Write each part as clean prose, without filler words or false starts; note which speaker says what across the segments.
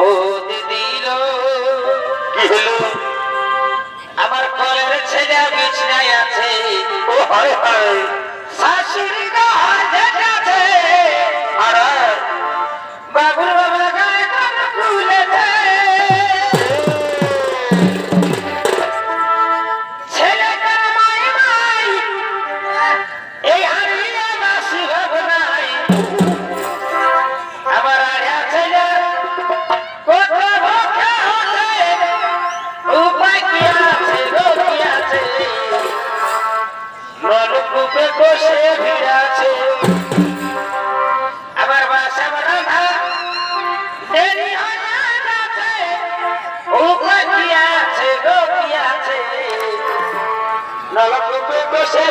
Speaker 1: ও দিদিল কি হলো? আমার ঘরের ছেলে বিছনায় আছে। ও হায় হায়, শাশুড়ি গায়ে ঝেঁটাছে, আর বাবুর বাবা গায়ে কান খুলেছে। ছেলেটার মাই মাই এই হারিয়ে বাসি ভাবনাই। আমার আড়া ছেলে কত ভোগে হতে, উপায় কি আছে গো কি আছে? নলকূপে বসে ভিড়াছে। আমার বাসা রাধা দেরি হয়ে যাচ্ছে, উপায় কি আছে গো কি আছে? নলকূপে বসে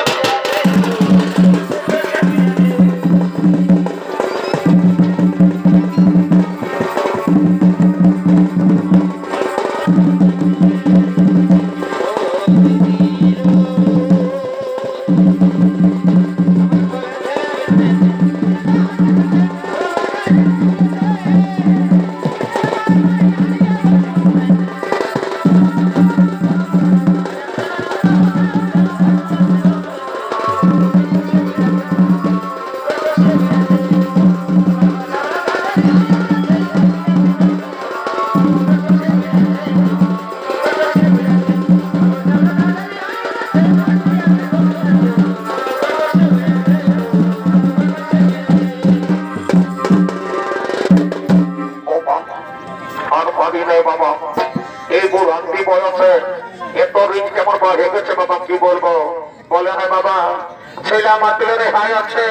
Speaker 1: ছেলে মাতিলে রেহাই আছে,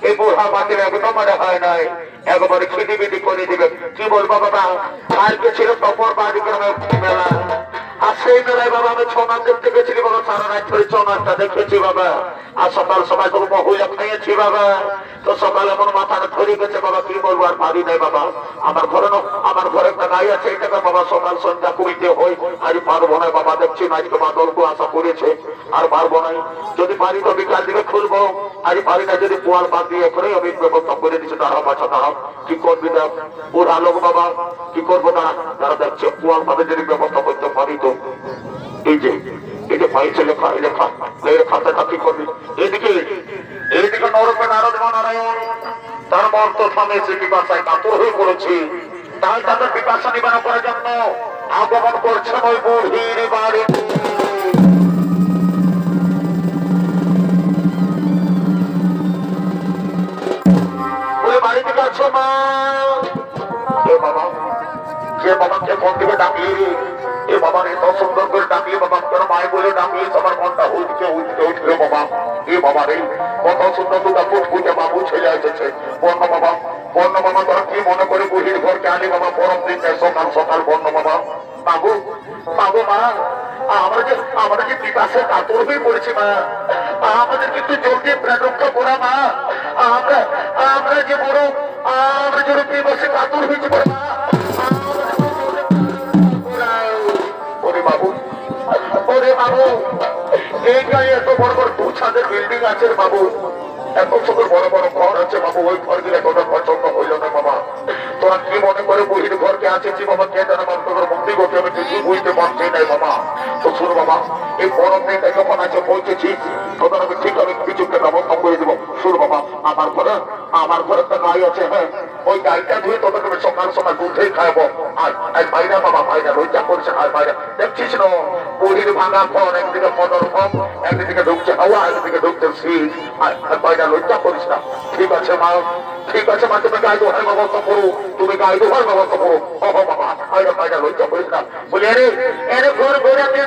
Speaker 1: এই বুড়া মাতিলে একদম রেহাই নাই, একবারে খিদিবিদি করে দিবে। কি বলবো বাবা, কালকে ছিল টপর বাড়ি গ্রামে মেলা, আর সেই মেলায় বাবা আমি ছৌ নাচ দেখতে গেছিলি বাবা, সারা রাত ধরে ছৌ নাচটা দেখেছি বাবা। আর সকাল সবাই তো মহুয়া খাইয়েছি বাবা, তো সকালে আমার মাথাটা ধরে গেছে বাবা। কি বলবো, আর পারি নাই বাবা। আমার ঘরে একটা গাই আছে, এটাকে বাবা সকাল সন্ধ্যা কুড়িতে হই, আর পারবো না বাবা। দেখছি না আজকে বাদলকে আশা করেছে, আর পারবো না। যদি পারি তো বিকাল দিকে খুলবো, আর পারি না যদি পোয়াল বাদ দিয়ে এখনই আমি ব্যবস্থা করে দিচ্ছি। দাঁড়াও বাচ্চা দাঁড়াও, কি করবি দেখ বুড়া লোক বাবা, কি করবো দাঁড়া তারা দেখছে পোয়াল বাদে যদি ব্যবস্থা করতে পারি তো। এই যে পাইছে লেখা, এই লেখা খাতাটা কি করবি? এইদিকে নরকে নারদ নারায়ণ তার মর্ত থামে সে পিপাসায় কাতর হয়ে পড়েছে। তাই তাদের পিপাসা নিবারণ করার জন্য আগমন করছেন ওই বুড়ির বাড়ি। ওই বাড়ি থেকে আছো মা? বাবা যে বাবাকে মন থেকে ডাকলি, এ বাবার এত সুন্দর করে ডাকলি বাবা, কেন মায় বলে ডাকলি আমার মনটা উঠছে উঠলো বাবা। এ বাবা রে কত সুন্দর দুটা ফুটফুটে বাবু ছেলে এসেছে। বর্ণ বাবা তোরা কি মনে করে বুড়ির ঘরকে আনি বাবা? পরম দিন সকাল সকাল বর্ণ বাবা। বাবু মা, আমরা যে পিপাসে কাতর হয়ে পড়েছি মা, আমাদের কিন্তু জলদি প্রাণ রক্ষা করা মা। আমরা যে বড় আমরা যে পিপাসে কাতর হয়েছি মা। বাবু এই গায়ে এত বড় বড় 2 ছাদের বিল্ডিং আছে বাবু, এত সুন্দর বড় বড় ঘর আছে বাবু, ওই ঘর দিলে এতটা পছন্দ হইল না বাবা। তোরা কি মনে করে বুড়ির ঘরকে আছেছি বাবা? কে জানে তোর মন্দির ঘরকে আমি কিছু বুঝতে পারছি নাই বাবা। তো শুনো বাবা, এই পরম দিনটা যখন আছে পৌঁছেছি তখন আমি ঠিক আমি কিছুকে ব্যবস্থা করে দেবো। শুনো বাবা, আমার ঘরে একটা গাই আছে, হ্যাঁ ওই গাইটা ধুয়ে তোদেরকে আমি সকাল সময় দুধেই খাইবো। আর বাইরা বাবা বাইরা রোজা করছে, আর বাইরা দেখছিস না বুড়ির ভাঙা ফল, একদিকে মদর ফল, একদিকে ঢুকছে হাওয়া, একদিকে ঢুকছে শীত, আর বাইরা লজ্জা করিস না। ঠিক আছে মা, ঠিক আছে মা, তুমি গাই দোহার ব্যবস্থা করো, তুমি গাই দোহার ব্যবস্থা করো। ও বাবা বাইরা লজ্জা করিস না। বলি এরে ঘর ঘরে আমি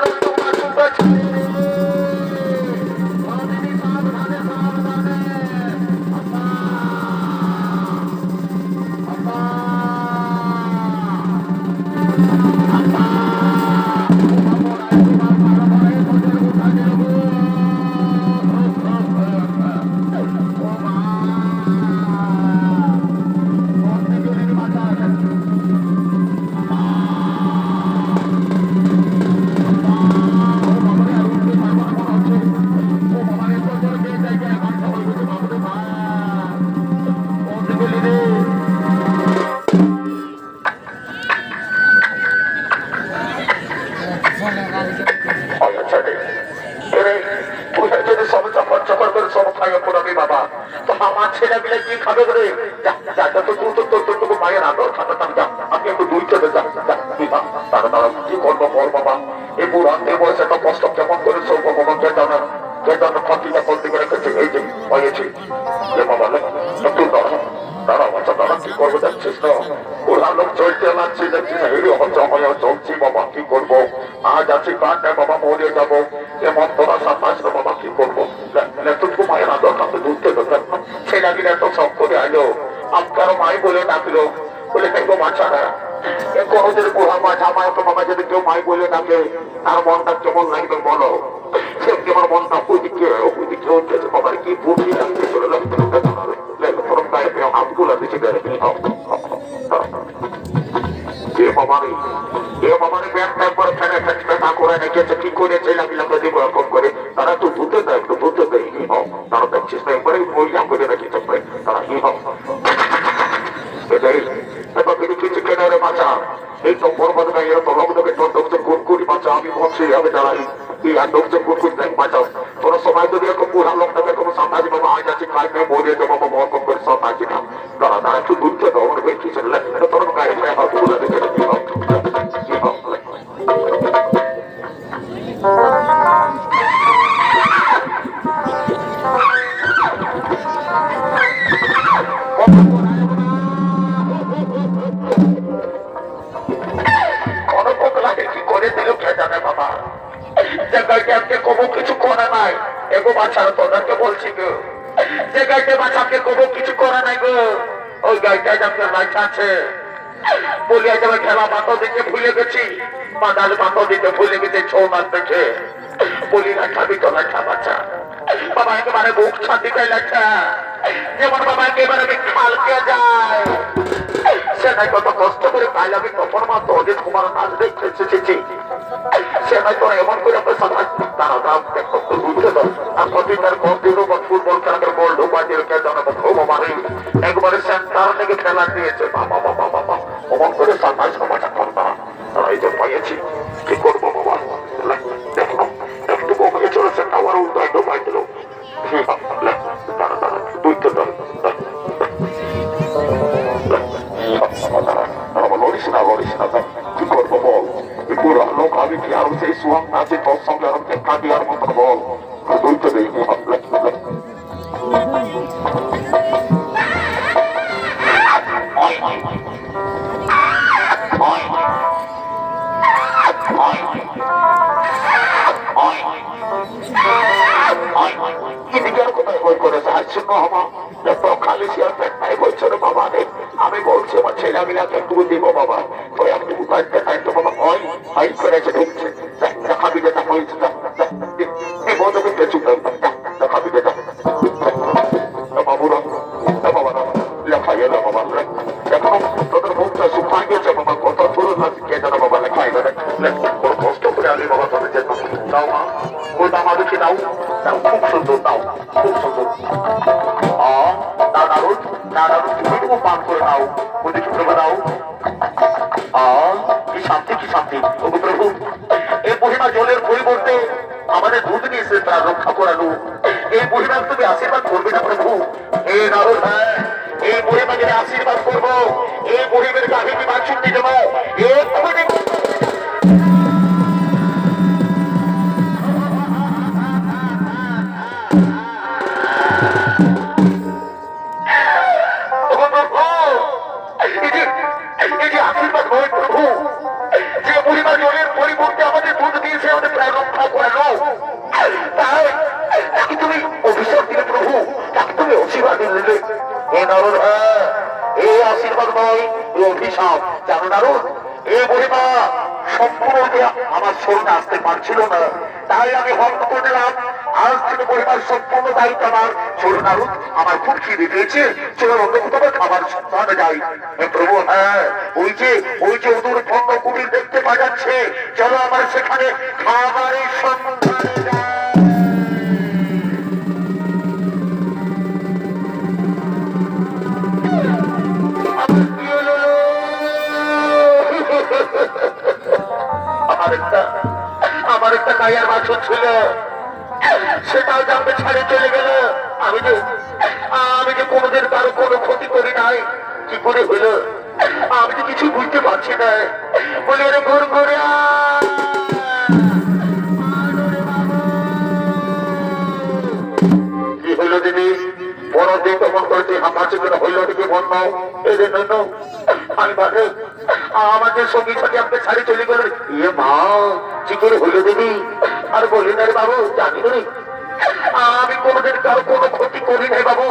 Speaker 1: তোর মায়ের আদর খাতাম যা আমি একটু দুই চলে যা তারা তারা কি করবো বল বাবা এই বুড়ান্তে বয়সে তো কষ্ট কেমন করে সৌভ বাবা কে জানো ফাঁকিটা বলতে করে রেখেছে এই যে হয়েছে যে বাবা একটু দাঁড়া বাচ্চা দাঁড়া কি করবো যাচ্ছিস না বুড়া লোক চলতে লাগছে যাচ্ছিস এই হচ্ছে হয়ে চলছি বাবা কি করবো আজ আছি কাঁদে বাবা মরে যাবো এমন তোরা সাতাশ বাবা কি করবো তুই মায়ের আদর কাছে ঘুরতে ছেলে দিলে এত সব করে আইলো আপনারও মাই বলে ডাকলো বলে দেখবো বাচ্চারা কোনদিন বুড়া মা জামাই তো বাবা যদি কেউ মাই বলে ডাকে তার মনটা কেমন লাগবে বলো সে কেমন মনটা ওইদিকে উঠেছে বাবার কি বুদ্ধি লাগছে চলে লাগছে হাতগুলো দিচ্ছে কি করেছে এরকম করে তারা তো ধুতে দেয় একটু ধুতে দেয় তারা দেখছিস না একবারে মহিলা করে রেখেছে তারা কি হোক কিছু কেন রে বাঁচা এই তো পর্বত নাই এরকম লোকটাকে তোর ডোকছে কুরকুরি বাঁচা আমি বলছি আমি দাঁড়াই কি আর ডোকছে কুরকুরি দেখ বাঁচাও তোর সময় যদি এরকম বুড়া লোকটাকে কোনো সাঁতারি বাবা আজ আছে খাই খাই মরে যাবো বাবা মরকম করে সাঁতারি না তারা তারা একটু দূরতে দাও মনে বেশি ছেলে তোর গায়ে গায়ে হাতগুলো দেখে কি হোক কি হোক কিছু করে নাই এগো বাচ্চা তোদেরকে বলছি গো যে গাইতে বাচ্চাকে কবো কিছু করে নাই গো ওই গাইটা আপনার বাচ্চা আছে বলিয়া যাবে খেলা বাতো দিতে ভুলে গেছি বাদাল বাতো দিতে ভুলে গেছে ছৌ মাস দেখে বলি না খাবি তো না খা বাচ্চা বাবা একেবারে বুক ছাতি দেয় লাগছে যেমন বাবা একেবারে খালকে যায় সে নাই কত কষ্ট করে কাল আমি তখন মাত্র অজিত কুমার নাচ দেখতে এসেছি সে নাই তোরা এমন করে তারা বুঝতে তো আর প্রতিটার কন্টিনিউ বা ফুটবল খেলার বল ঢোকা দিয়ে কে জানো ভগবান একবারে সেন্টার থেকে খেলা দিয়েছে বাবা বাবা বাবা অমন করে সাতাশ সমাজা করবা তারা এই যে পাইয়েছি কি করবো বাবা দেখো একটু কমে চলেছে টাওয়ার উল্টায় ঢোকাই দিল তারা তারা দুই তো লড়িস না কি করবো বল পুরো লোক আমি কি আরো সেই সুহাং আছে তোর সঙ্গে আরো দেখা দেওয়ার মতো বল দুই তো দেই আমি বলছি আমার ছেলে মিলাকে একটু দিব বাবা তো একটু তো বাবা হয় হাই করেছে ঢুকছে খাবি যেটা হয়েছে খাবি যেটা বাবুরা বাবা লেখা এলো বাবা এখন তোদের মুখটা শুকাই গেছে বাবা কত পুরো কে জানো বাবা লেখা এলো কষ্ট করে আমি বাবা তোদের যেত দাও মা ওই দামা দেখি দাও খুব সুন্দর দাও খুব সুন্দর তুমি পান করে নাও ওদের প্রভু দাও কি শান্তি কি শান্তি ওগো প্রভু এই মহিমা জলের পরিবর্তে আমাদের দুধ নিয়েছে তারা রক্ষা করানো এই মহিমার তুমি আশীর্বাদ করবে না প্রভু এই নারদ হ্যাঁ এই মহিমা যদি আশীর্বাদ করবো এই মহিমের কাছে আমি বাঁচুন্দি দেবো আমার শরীরে আসতে পারছিল না তাই আমি হত্যা করে দিলাম আজ থেকে পরিবার সম্পূর্ণ দায়িত্ব আমার চলুন আরুন আমার খুব খিদে পেয়েছে চলো অন্য কোথাও খাবার সন্ধানে যাই প্রভু হ্যাঁ ওই যে ওদূর পণ্য কুটির দেখতে পাওয়া যাচ্ছে চলো আমার সেখানে খাবারের সন্ধানে যাই আমার একটা গায়ের বাছুর ছিল সেটাও জানতে ছাড়ে চলে গেল আমি যে কোনোদিন কারো কোনো ক্ষতি করি নাই কি করে হলো আমি তো কিছু বুঝতে পারছি না। বলে ওরে ঘুর ঘুরে কি হইলো দিদি? পরদিন তখন করতে হামাচ্ছে করে হইলো দিকে বন্ধ এই যে নন্য আমি বাদে আমাদের সঙ্গী সাথে আমাকে ছাড়ি চলে গেল। ইয়ে মা কি করে হইলো দিদি? আর বলি না রে বাবু, জানি না আমি কোনোদিন কারো কোনো ক্ষতি করি নাই বাবু।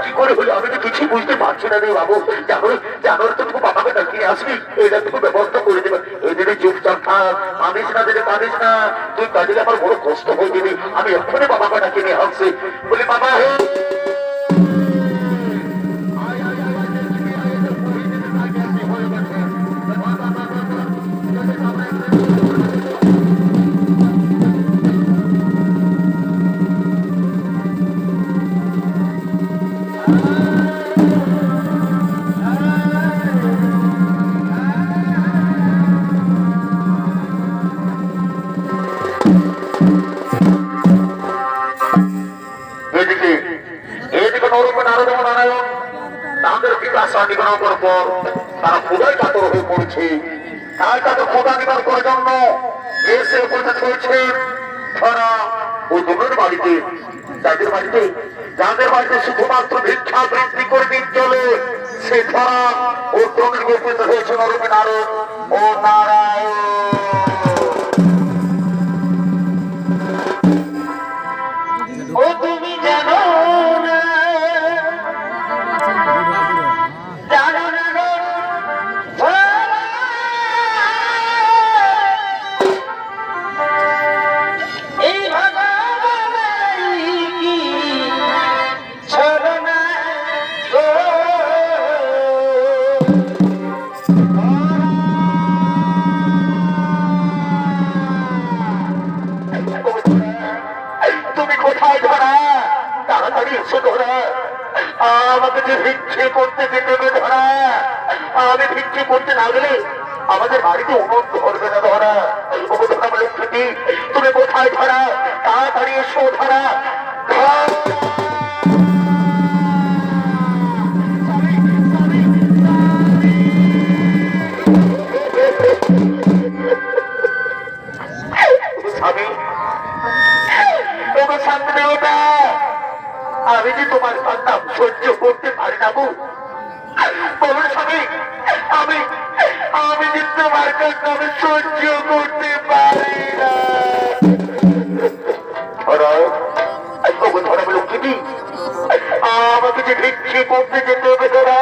Speaker 1: কি করে হলো আমি তো কিছু বুঝতে পারছি না রে বাবু। জানো জানো তো তুমি বাবাকে ডাকিয়ে আসবি, এটা তুমি ব্যবস্থা করে দেবে। এই দিনে চুপচাপ থাক, কাঁদিস না দিলে কাঁদিস না। তুই কাঁদিলে আমার বড় কষ্ট হয়ে যাবে। আমি এক্ষুনি বাবাকে ডাকিয়ে নিয়ে আসছি। বলি বাবা হে তারা খুবই কাতর হয়ে পড়েছে। তাই তাদের খোদা নিবার করার জন্য এসে উপস্থিত হয়েছেন তারা ওই দুটোর বাড়িতে, যাদের বাড়িতে শুধুমাত্র ভিক্ষা বৃদ্ধি করে দিন চলে, সে তারা ও তোমাদের উপস্থিত হয়েছে নরমে নারদ ও নারায়ণ। ও তুমি জানো না, জানো না এই ভগবান কি ছলনা গো। তুমি কোথায় ধরা? তাড়াতাড়ি এসো ধরা, আমাকে যে ভিক্ষে করতে যেতে হবে ধরা। আমি ভিক্ষে করতে না গেলে আমাদের বাড়িতে উন্নত ধরবে না ধরা। লক্ষ্মী তুমি কোথায় ধরা? তাড়াতাড়ি এসো ধরা। আমি যে তোমার সন্তান সহ্য করতে পারি না বউ। বলুন স্বামী, আমি আমি যে তোমার কাছে সহ্য করতে পারি না। লক্ষ্মী আমাকে যে ভিক্ষে করতে যেতে হবে ধরা।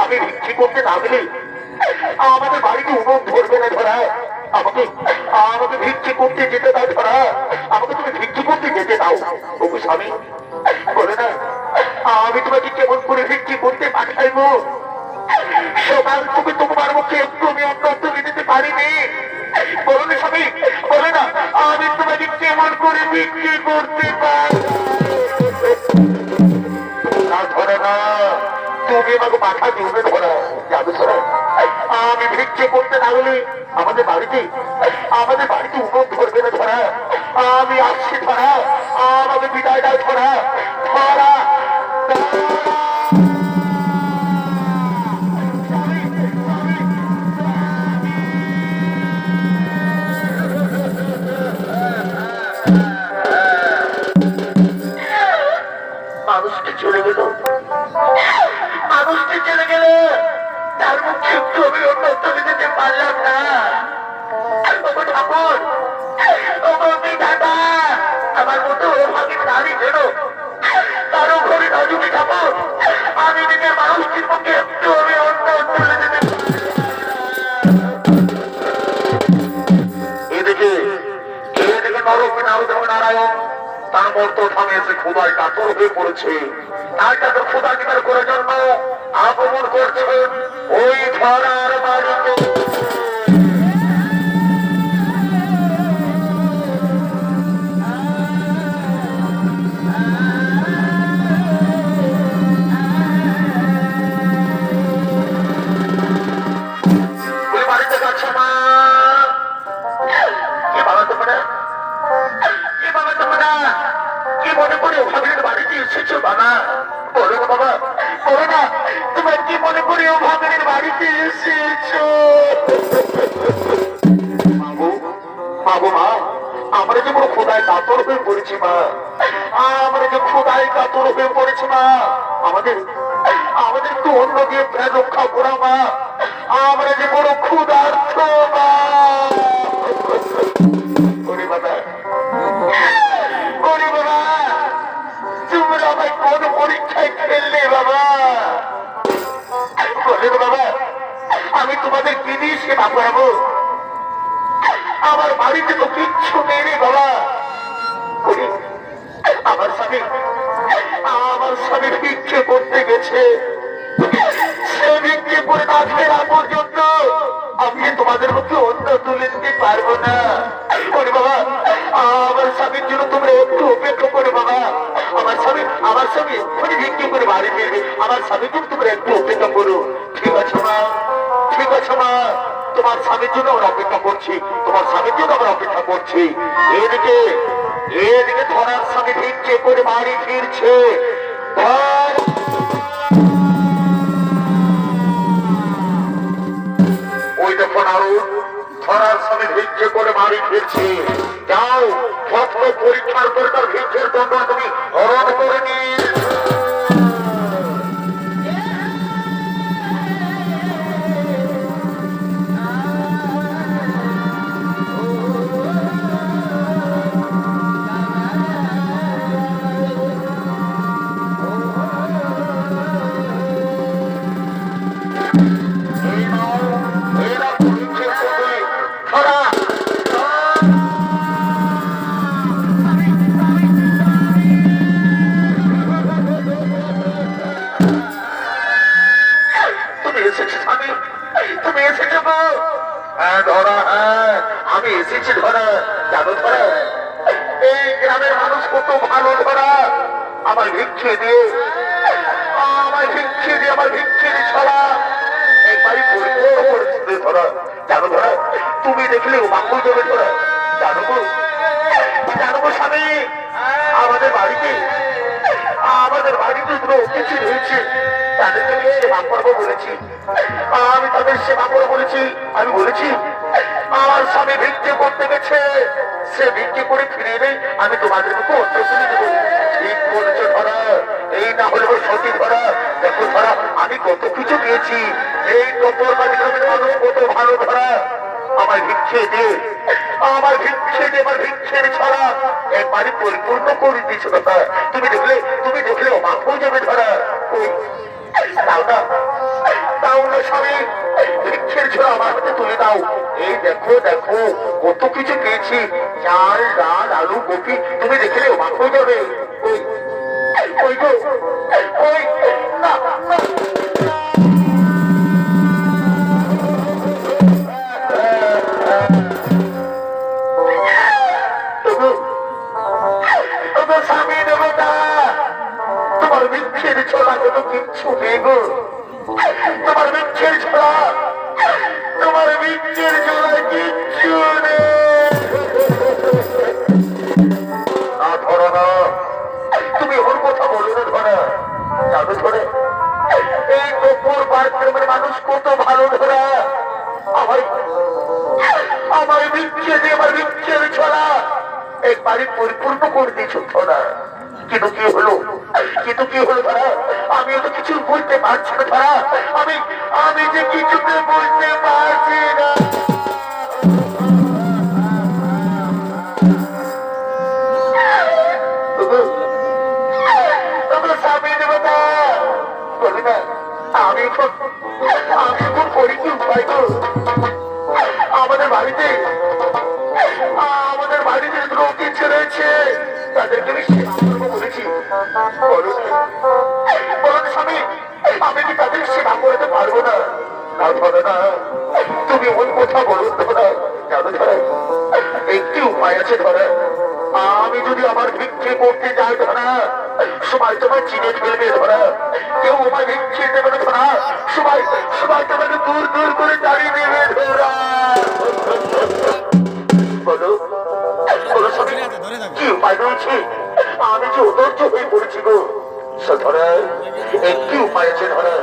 Speaker 1: আমি ভিক্ষে করতে না গেলে আমাদের বাড়িতে উনুন ধরবে না ধরা। আমাকে আমাকে ভিক্ষে করতে যেতে দাও ধরা। আমাকে তুমি ভিক্ষে করতে যেতে দাও। ওগো স্বামী বলে না, আমি তোমাকে কেমন করে ভিক্ষে করতে পাঠাইবো? সকাল তুমি তোমার মুখে একটু আমি অন্য তুমি দিতে পারিনি। বলুন স্বামী বলে না, আমি তোমাকে কেমন করে ভিক্ষে করতে পারি না ধরে না। তুমি আমাকে মাথা দিবে ধরা যাবে ধরা। আমি ভিক্ষে করতে না হলে আমাদের বাড়িতে উন্নত ধরবে না ধরা। আমি আসছি ধরা, আমাকে বিদায় দাও ধরা। ধরা মানুষটি চলে গেল, মানুষটি চলে গেল, তার মুখে ছবি অন্য দিতে পারলাম না। ঠাকুর দাদা আমার মতো ভাগে নারী যেন কারো ঘরে নজুকি ঠাকুর, আমি নিজের মানুষটির মুখে একটু আমি অন্য তুলে দিতে। এদিকে নারায়ণ তার মন্ত্র থামিয়েছে, খোদায় কাতর হয়ে পড়েছে। তাই তাদের খোদা নিবার করার জন্য আগমন করছেন ওই ধরার বাড়িতে। বাড়িতে যাচ্ছে মা, কি বাবা তোমরা, কি বাবা তোমরা কি মনে করে ওখানে বাড়িতে এসেছো বাবা? বলো না বাবা, বলো না তোমার কি মনে করে আমাদের বাড়িতে এসেছো। মাগো মা, আমরা যে বড় খোদায় কাতর হয়ে পড়েছি মা, আমরা যে খোদায় কাতর হয়ে পড়েছি মা, আমাদের আমাদের একটু অন্য দিয়ে প্রাণ রক্ষা করা মা, আমরা যে বড় ক্ষুধার্থ মা। ওরে বাবা, ওরে বাবা, তোমরা আমায় কোন পরীক্ষায় ফেললে বাবা? বলে বাবা, আমি তোমাদের কি দিয়ে সেবা করাবো? আমার বাড়িতে তো কিচ্ছু নেই রে বাবা। আমার স্বামী ভিক্ষে করতে গেছে, সে ভিক্ষে করে না ফেরা পর্যন্ত আমি তোমাদের মধ্যে অন্য তুলে দিতে পারবো না। ওরে বাবা, আমার স্বামীর জন্য তোমরা একটু অপেক্ষা করে বাবা। আমার স্বামী এক্ষুনি ভিক্ষে করে বাড়ি ফিরবে, আমার স্বামীর জন্য তোমরা একটু অপেক্ষা করো। ঠিক আছে মা, ঠিক আছে মা, তোমার স্বামীর জন্য আমরা অপেক্ষা করছি, তোমার স্বামীর জন্য আমরা অপেক্ষা করছি। এদিকে এদিকে ধরার স্বামী ভিক্ষে করে বাড়ি ফিরছে। ওই দেখো নারদ, ধরার স্বামী ভিক্ষে করে বাড়ি ফিরছে। যাও, ভক্ত পরীক্ষার পরে তার ভিক্ষের দণ্ড তুমি হরণ করে নিয়ে আমি এসেছি ধরা। জানো ধরা, এই গ্রামের মানুষ কত ভালো ধরা। আমার ভিক্ষে দিয়ে আমার ভিক্ষে ছড়া এই বাড়ি পরিপূর্ণ করেছে ধরা। জানো ধরা, তুমি দেখলে বাঙ্গুল যাবে ধরা। জানো গো স্বামী, আমাদের বাড়িতে দুটো অতিথি রয়েছে, তাদেরকে আমি সেবা করবো বলেছি। আমি তাদের সেবা করবো বলেছি। আমি বলেছি আমার স্বামী ভিক্ষে করতে গেছে, সে ভিক্ষে করে ফিরে এলে আমি তোমাদের মুখে অন্য তুলে দেবো। ঠিক বলেছো ধরা, এই না হলে সত্যি ধরা। দেখো ধরা, আমি কত কিছু পেয়েছি, এই কপর বাড়ি গ্রামের মানুষ কত ভালো ধরা। আমার ভিক্ষে আমার ভিক্ষের ছড়া এক বাড়ি পরিপূর্ণ করে দিয়েছে কথা। তুমি দেখলে অবাক হয়ে যাবে ধরা। দাও না স্বামী, ভিক্ষের ছড়া আমার হাতে তুলে দাও। এই দেখো কত কিছু পেয়েছি, চাল ডাল আলু কপি, তুমি দেখলে অবাক হয়ে যাবে। ওই গো, ওই না স্বামী দেবতা, তোমার ভিক্ষের ছড়া কোনো কিচ্ছু নেই গো। তোমার ভিক্ষের ছড়া কিচ্ছু নেই। না ধরো না, তুমি ওর কথা বলো না ধরা। জানো ধরে, এই গোপুর বাড়ির মানুষ কত ভালো ধরা। আমার ভিক্ষের ছড়া এক বাড়ি পরিপূর্ণ করে দিয়েছো ধরা। কিন্তু কি হলো ধরা, আমিও তো কিছু বলতে পারছি না ধরা। আমি যে কিছুতে বলতে পারছি না। স্বামী দেবতা, বলি না, আমি এখন করি কি উপায় গো? আমাদের বাড়িতে দুটো অতিথি রয়েছে, তাদেরকে আমি সেবা করবো বলেছি। বলুন স্বামী, আমি কি তাদের সেবা করতে পারবো না? না ধরো না, তুমি ওই কথা বলুন ধরা। জানো ধরা, একটি উপায় আছে ধরা। আমি যদি আমার ভিক্ষে করতে যাই ধরা, সবাই তোমার চিনে ফেলবে ধরা। কেউ আমার ভিক্ষে দেবে না ধরা। সবাই তোমাকে দূর করে দাঁড়িয়ে দেবে ধরা। বলো কি উপায় রয়েছে? আমি যে অধৈর্য হয়ে পড়েছি গো। ধরা, একটি উপায় আছে ধরা।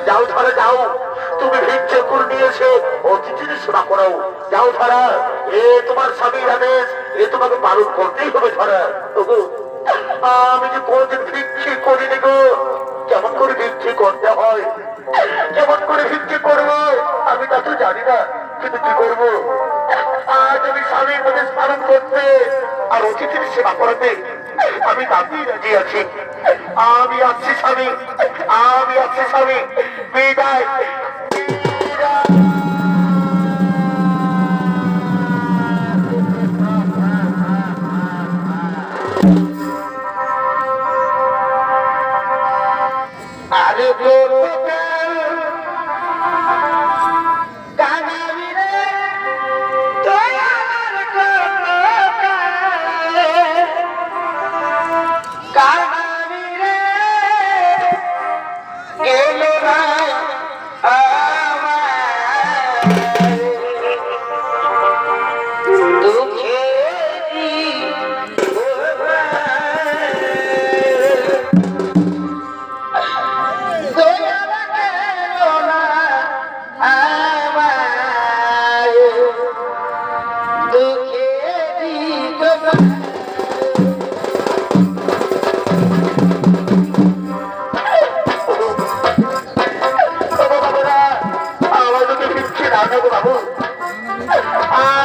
Speaker 1: যাও ধরা, তারা যাও, তুমি ভিক্ষে করে নিয়েছে অতিথির সেবা করো। যাও ধরা, এ তোমার স্বামীর আদেশ, এ তোমাকে পালন করতেই হবে ধরা। আমি যে কোনদিন ভিক্ষে করিনি গো, কেমন করে ভিক্ষে করতে হয়, কেমন করে ভিক্ষে করবো আমি তা তো জানি না, কিন্তু কি করবো, আজ আমি স্বামীর আদেশ পালন করতে আর অতিথির সেবা করাতে আমি তাতেই রাজি আছি। আমি আছি স্বামী, আমি আছি স্বামী, বিদায়। আরে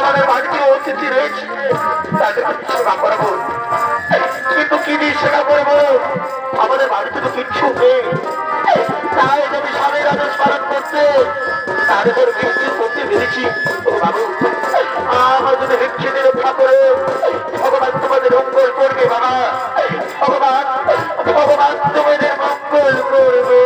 Speaker 1: আমাদের বাড়িতে অতিথি রয়েছে, তাদেরকে সেবা করবো, কিন্তু কি দিয়ে সেবা করবো, আমাদের বাড়িতে তো কিচ্ছু নেই। তাই যদি স্বামীর আদেশ পালন করতে তাদের ভিক্ষে করতে পেরেছি। ও বাবু, আমার যদি ভিক্ষে রক্ষা করে ভগবান তোমাদের মঙ্গল করবে বাবা, ভগবান ভগবান তোমাদের মঙ্গল করবে।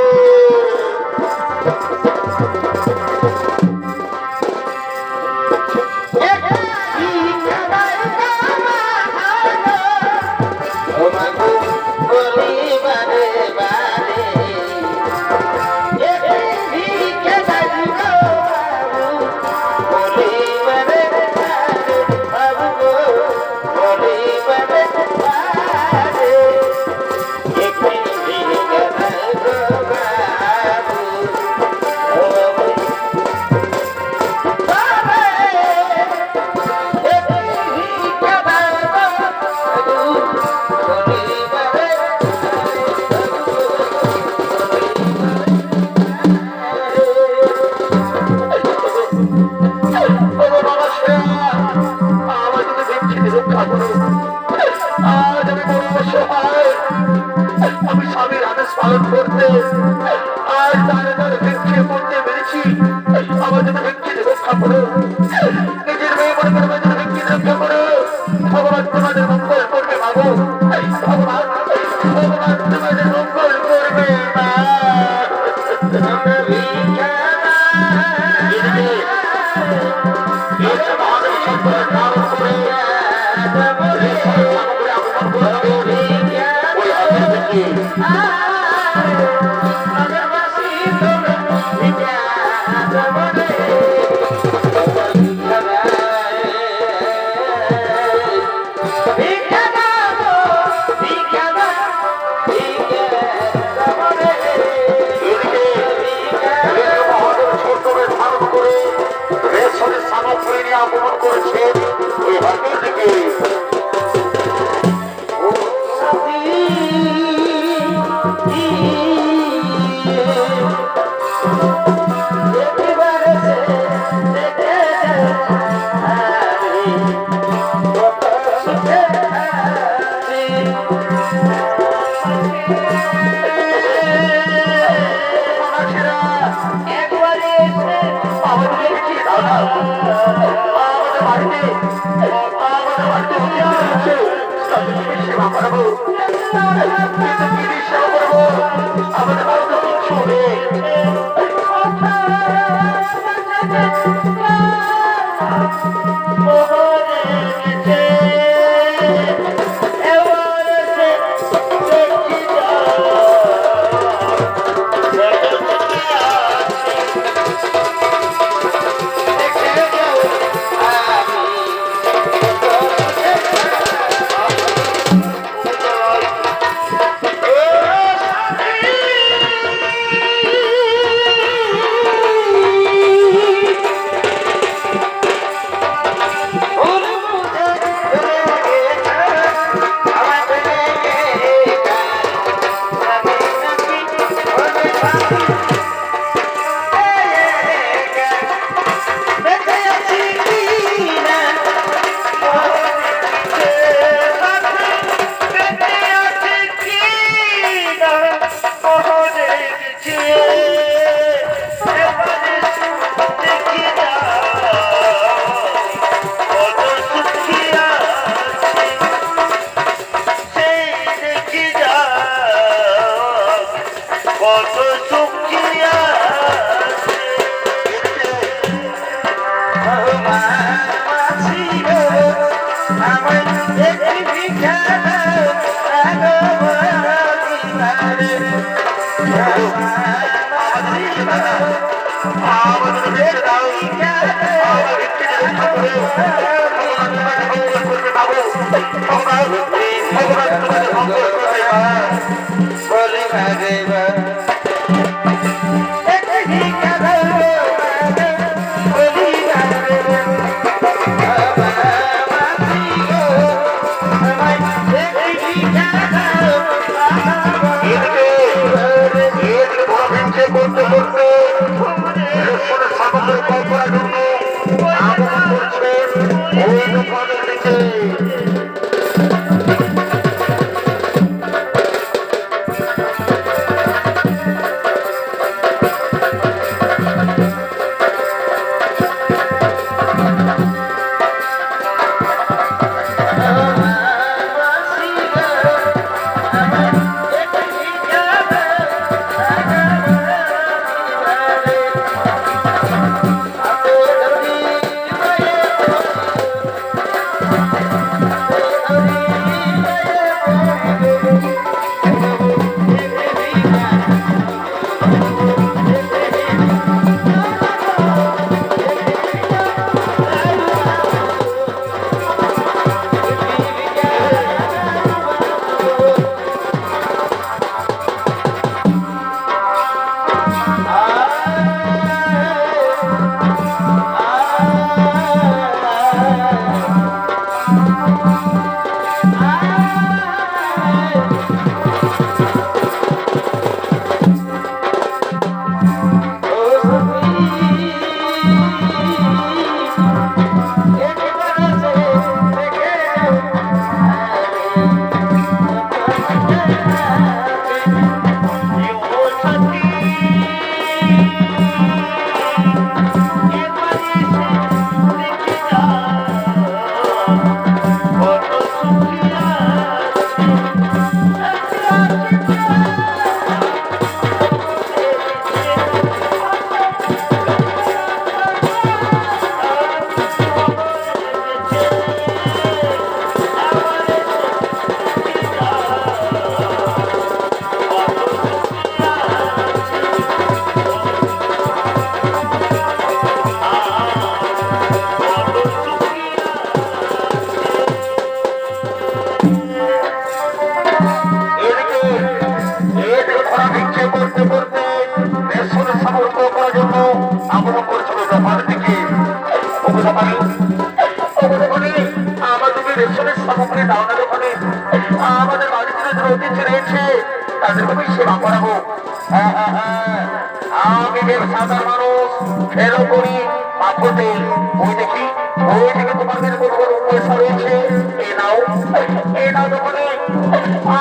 Speaker 1: আমি স্বামীর আদেশ পালন করতে আর তার ভিক্ষে করতে পেরেছি। আমার জন্য ভিক্ষে রক্ষা করো, নিজের মেয়ে মনে করে মেয়েদের ভিক্ষে রক্ষা করো। ভগবান তোমাদের মঙ্গল করবে বাবু, ভগবান ভগবান তোমাদের মঙ্গল করবে। আগমন করেছে ওই হাতের দিকে।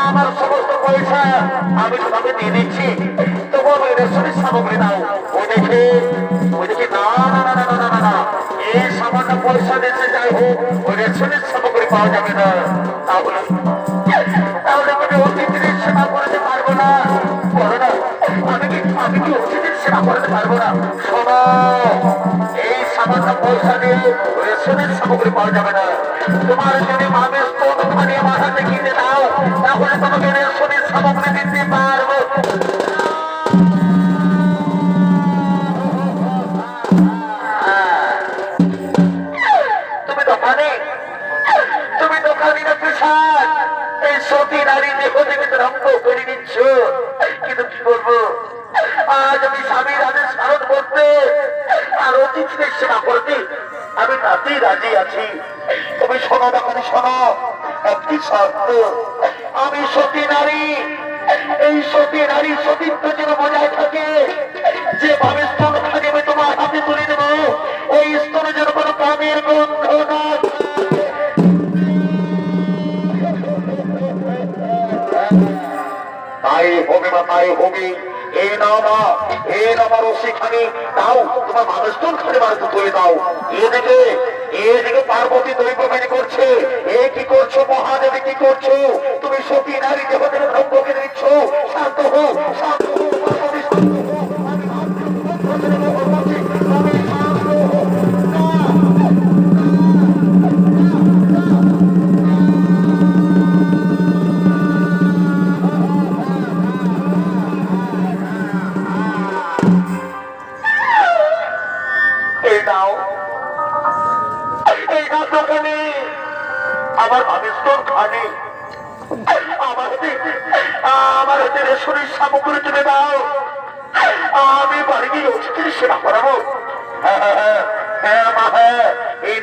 Speaker 1: আমার সমস্ত পয়সা আমি তোমাকে দিয়ে দিচ্ছি, তবু আমি রেশনের সামগ্রী দাও। ওই দেখে না না না না না না না, এই সামান্য পয়সা দিতে যাই হোক ওই রেশনের সামগ্রী পাওয়া যাবে না। তাহলে তাহলে আমি অতিথিদের সেবা করতে পারবো না। বলো না, আমি কি অতিথির সেবা করতে পারবো না? শোনো, এই সামান্য পয়সা দিয়ে রেশনের সামগ্রী পাওয়া যাবে না। তোমার যদি মামের স্তন খানিয়ে মাথাতে কিনে দাও, তাহলে তোমাকে রেশনের সামগ্রী দিতে পারবো। তুমি দোকানি না প্রসাদ, এই সতী নারী দেহ থেকে রঙ্গ করে নিচ্ছ। কিন্তু কি করবো, আজ আমি স্বামীর আদেশ পালন করতে আর অতিথিদের সেবা করতে আমি তাতেই রাজি আছি। তুমি শোনো দোকানে, শোনো, একটি শর্ত, আমি সতী নারী, এই সতী নারী সতীত্ব যেন বজায় থাকে। যে ভাবে স্তন খালি আমি তোমার হাতে তুলে দেব, ওই স্তনে যেন কোনো কামের গন্ধ না। তাই হবে বা তাই হবে। এই নাও মা, এই নামার সেখানে দাও, তোমার মানুষজন খালি বাড়িতে তুলে দাও। এদিকে পার্বতী দৈববাণী করছে, এ কি করছো মহাদেবী, কি করছো? তুমি সতী নারী দেবতার ব্রহ্মকে দিচ্ছ। শান্ত হো, শান্ত হো, পার্বতী শান্ত হো। আমি নাও এই নাও দোকানে আমার আবিষ্কার খানে আমার হাতে রেশনের সামগ্রী তুলে দাও আমি বাড়ি গিয়ে অতিথির সেবা করাবো এই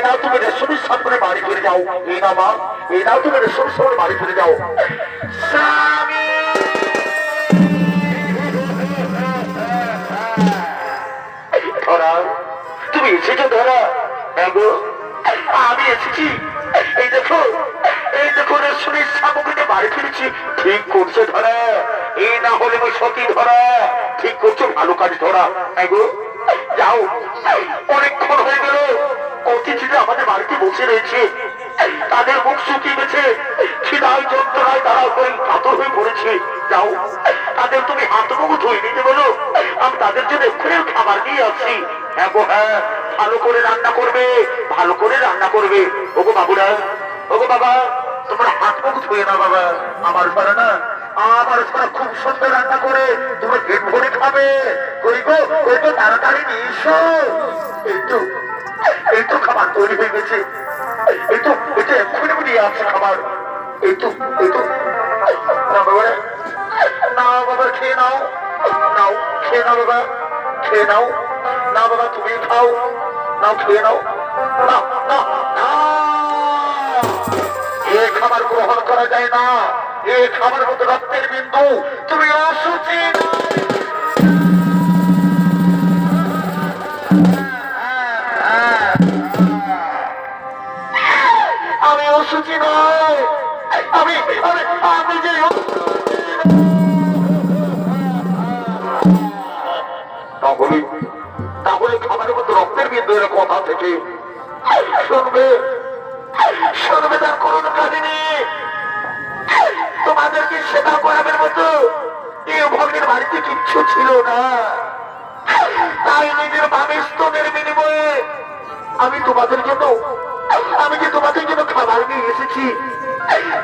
Speaker 1: নাও তুমি রেশনের সামনে বাড়ি ফিরে যাও এই নাও মা এই নাও তুমি রেশনের সামনে বাড়ি ফিরে যাও স্বামী ধরা তুমি এসেছো ধরা গো আমি এসেছি এই দেখো রেশনের সামগ্রীতে বাড়ি ফিরেছি ঠিক করছে ধরা এই না হলে ওই সতী ধরা ঠিক করছো ভালো কাজ ধরা গো যাও অনেকক্ষণ হয়ে গেল অতিথিরা আমাদের বাড়িতে বসে রয়েছে তাদের মুখ শুকিয়ে গেছে খিদায় যন্ত্রণায় তারা কাতর হয়ে পড়েছে যাও তাদের তুমি হাত মুখ ধুয়ে নিতে বলো আমি তাদের জন্য এক্ষুনি খাবার নিয়ে আসছি হ্যাঁ গো হ্যাঁ ভালো করে রান্না করবে ওগো বাবুরা ওগো বাবা তোমার হাত মুখ ধুয়ে না বাবা আমার পারে না আমার ছাড়া খুব সুন্দর রান্না করে তোমার পেট ভরে খাবে ওই তো তাড়াতাড়ি নিয়ে এসো এই তো খাবার তৈরি হয়ে গেছে এই তো এক্ষুনি নিয়ে আসছে খাবার এই তো না বাবা খেয়ে নাও বাবা খেয়ে নাও না বাবা তুমি খাও নাও খেয়ে নাও না এ খাবার গ্রহণ করা যায় না এ খাবার মতো রক্তের বিন্দু তুমি অসুচি আমি অসুচি নয় আমি যে তাহলে খাবারের মধ্যে রক্তের বিন্দু এর কথা থেকে শুনবে তার কোন কাজে নেই তোমাদেরকে সেবা করাবের মতো এই ভগ্নের বাড়িতে কিচ্ছু ছিল না তাই নিজের বামের স্তনের বিনিময়ে আমি তোমাদের জন্য খাবার নিয়ে এসেছি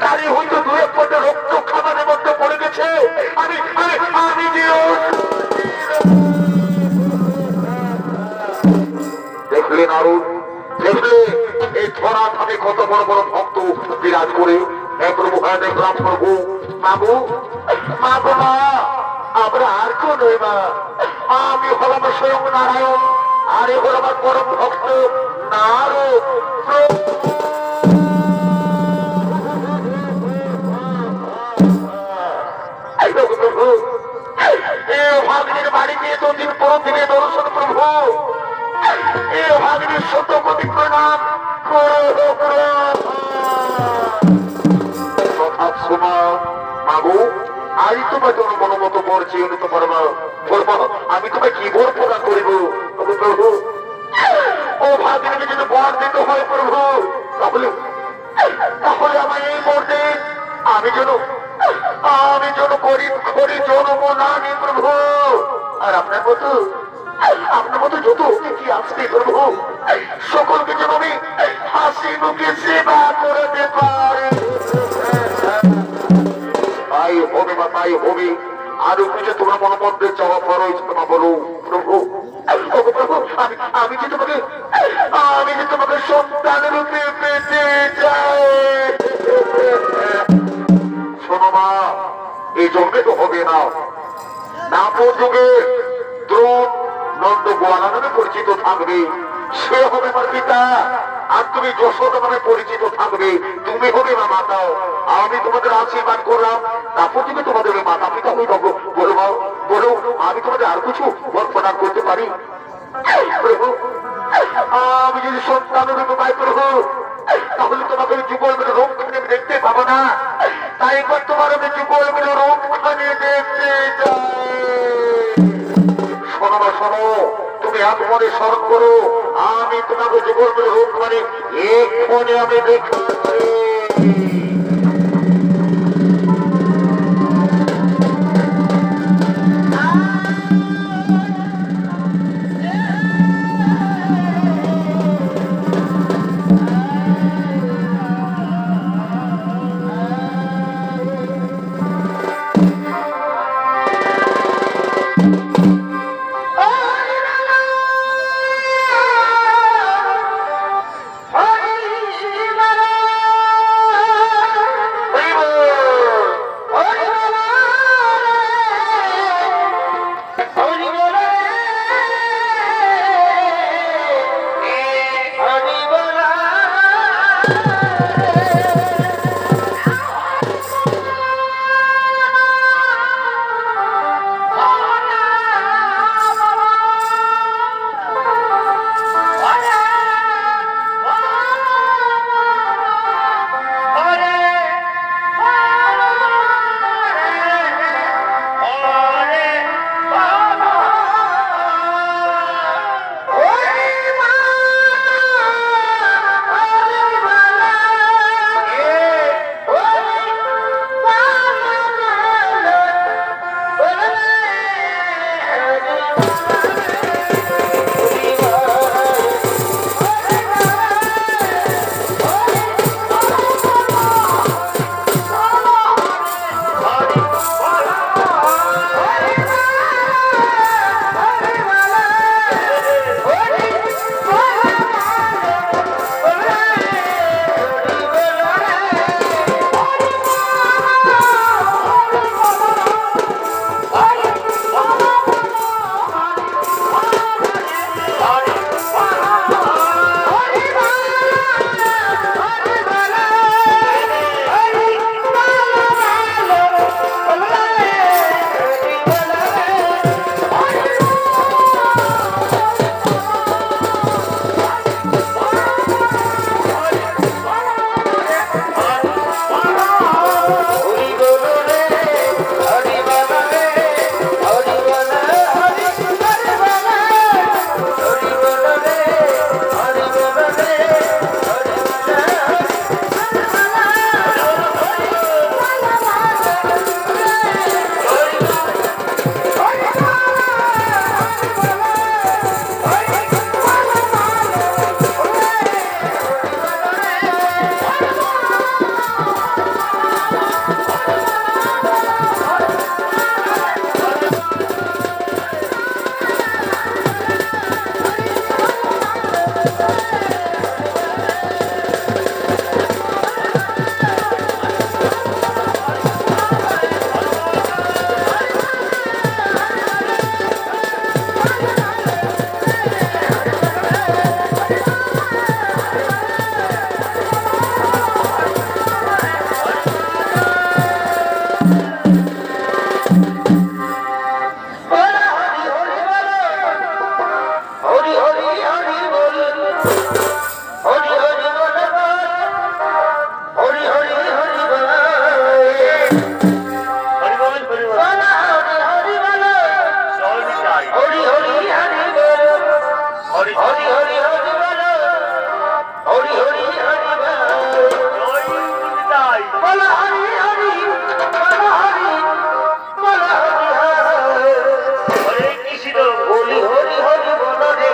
Speaker 1: তারই হয়তো দু এক পথে রক্ত খাবারের মধ্যে পড়ে গেছে আমি যে দেখলেন আরো এই ধরা থাকে কত বড় বড় ভক্ত বিরাজ করে প্রভু হ্যাঁ দেখলাম প্রভু মা আমরা আর কেউ নই মা আমি হলাম স্বয়ং নারায়ণ আর এ হল আমার পরম ভক্ত নারদ প্রভু ভাগ্নের বাড়িতে দুদিন পর দিনে দর্শন প্রভু এ ভাগ্নের শত কোটি প্রণাম আজ তোমার জন্য মনোমত পড়ছি আমি তোমায় কি ভোর প্রদান করিব প্রভু ও ভাগ্যকে যদি বর দিতে হয় প্রভু তাহলে আমার এই মুহূর্তে আমি যেন গরিব খড়ি জন্ম না নি প্রভু আর আপনার মতো যত অতিথি আসবে প্রভু সকলকে যেন আমি হাসি মুখে সেবা করতে পারি তাই হবে আরো কিছু তোমার মনোমধ্যে চাওয়া পড়ো তোমার বলো প্রভু আমি যে তোমাকে সন্তান রূপে পেতে চাই শোনো মা এই জন্মে তো হবে না যুগে দ্রোণ নন্দ গোয়ালা নামে পরিচিত থাকবে সে হবে আমার পিতা আর তুমি যশোদা নামে পরিচিত থাকবে তুমি হবে মা মাতা আমি তোমাদের আশীর্বাদ করলাম তারপর তুমি তোমাদের মাতা পিতা হয়ে থাকবো বলো আমি তোমাদের আর কিছু প্রদান করতে পারি প্রভু আমি যদি সন্তান রূপে পাই প্রভু তাহলে তোমাকে যুগল মিলে রোগ খানে দেখতে পাবো না তাই একবার তোমার আমি যুগল মিলে রোগ খানে দেখতে চাই শোনো তুমি হাত মনে স্মরণ করো আমি তোমাকে যুগল মিলে রোগ খানে এক্ষণে আমি দেখাচ্ছি হরি হরি হরি হরি বলো হরি হরি হরি বলো হরি হরি বলো হরি বলো হরি হরে কৃষ্ণ বলি হরি হরি বলো রে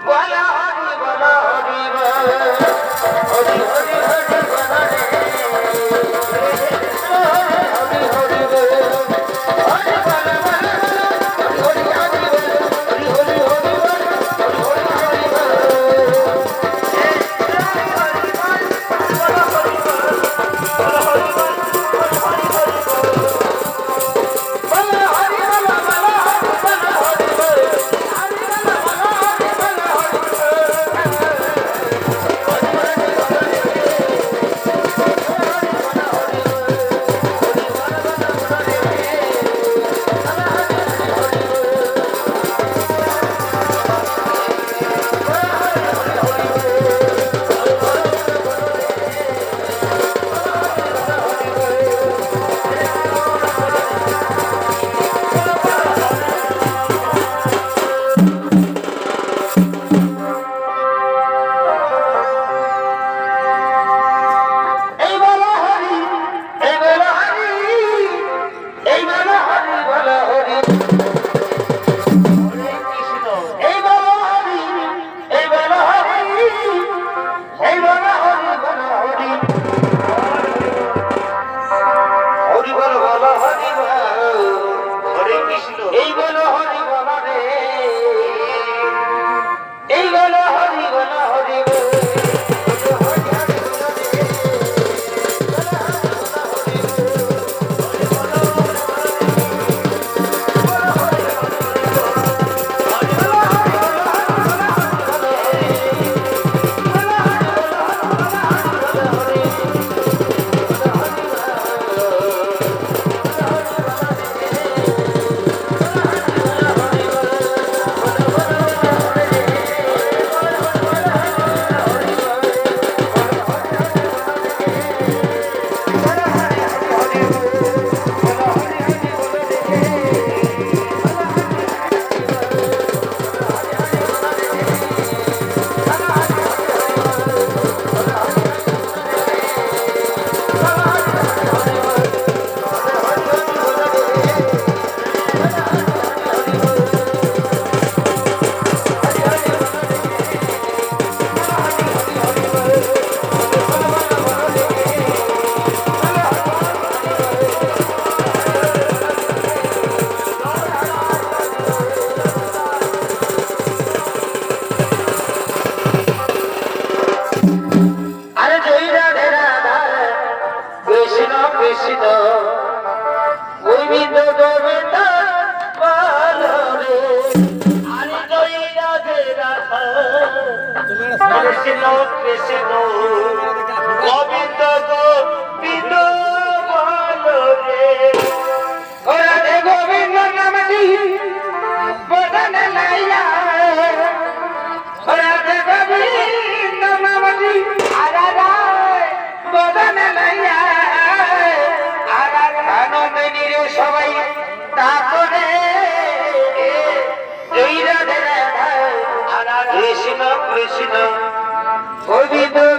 Speaker 1: বলো হরি বলো হরি হরি হরি হরি বলো রে
Speaker 2: কৃষ্ণ কৃষ্ণ গোবিন্দ